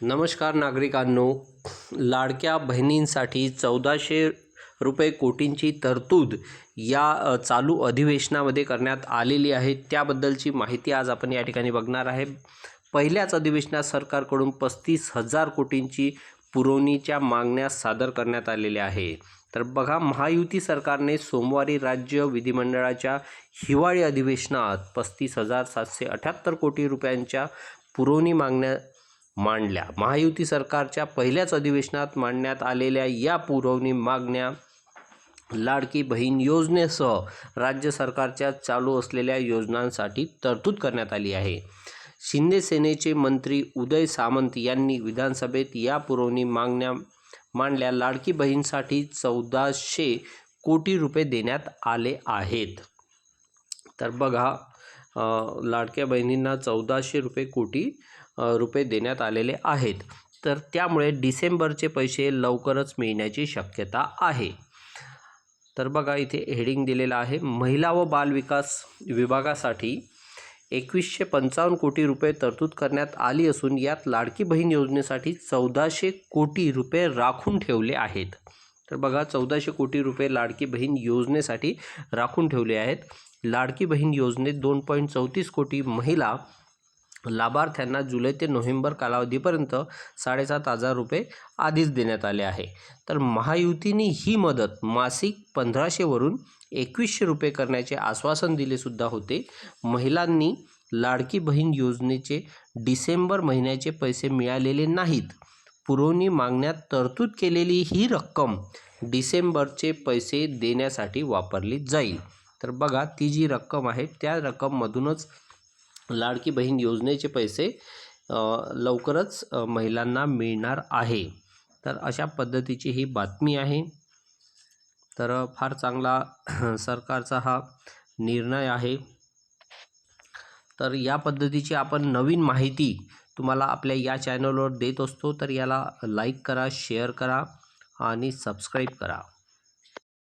नमस्कार नागरिकांनो, लाडक्या बहिणींसाठी 1400 कोटींची तरतूद या चालू अधिवेशनामध्ये करण्यात आलेली आहे। त्याबद्दलची माहिती आज आपण या ठिकाणी बघणार आहे। पहिल्याच अधिवेशनात सरकारकडून 35,000 कोटींची पुरवणीच्या मागण्या सादर करण्यात आलेल्या आहे। तर बघा, महायुती सरकारने सोमवारी राज्य विधिमंडळाच्या हिवाळी अधिवेशनात 35,778 कोटी रुपयांच्या पुरवणी मागण्या मांडल्या। महायुती सरकारच्या पहिल्याच अधिवेशनात मांडण्यात आलेल्या या पुरवणी मागण्या लाडकी बहीण योजनेसह राज्य सरकारच्या चालू असलेल्या योजनांसाठी तरतूद करण्यात आली आहे। शिंदे सेनेचे मंत्री उदय सामंत यांनी विधानसभेत या पुरवणी मागण्या मांडल्या। लाडकी बहीणसाठी 1400 कोटी रुपये देण्यात आले आहेत। तर बघा, लाडक्या बहिणींना 1400 कोटी रुपये देण्यात आलेले आहेत। तर त्यामुळे डिसेंबरचे पैसे लवकरच मिळण्याची शक्यता आहे। तर बघा, इथे हेडिंग दिलेला आहे, महिला व बाल विकास विभागासाठी 2155 कोटी रुपये तरतूद करण्यात आली असून यात लाडकी बहीण योजनेसाठी 1400 कोटी रुपये राखून ठेवले आहेत। तर बघा, 1400 कोटी रुपये लाडकी बहीण योजनेसाठी राखून ठेवले आहेत। लाडकी बहीण योजनेत 2.34 कोटी महिला लाभार्थ्यांना जुलै ते नोव्हेंबर कालावधीपर्यंत 7,500 रुपये आधीच देण्यात आले आहे। तर महायुतीने ही मदत मासिक 1500 वरून 2100 रुपये करण्याचे आश्वासन दिले सुद्धा होते। महिलांनी लाडकी बहीण योजनेचे डिसेंबर महिन्याचे पैसे मिळालेले नाहीत। पुरवणी मागण्यात तरतूद केलेली ही रक्कम डिसेंबरचे पैसे देण्यासाठी वापरली जाईल। तर बघा, ती जी रक्कम आहे त्या रक्कममधूनच लाडकी बहीण योजनेचे पैसे लवकरच महिलांना मिळणार आहे। तर अशा पद्धतीची ही बातमी आहे। तर फार चांगला सरकारचा हा निर्णय आहे। तर या पद्धतीची आपण नवीन माहिती तुम्हाला आपल्या या चॅनलवर देत असतो। तर याला लाईक करा, शेअर करा आणि सबस्क्राईब करा।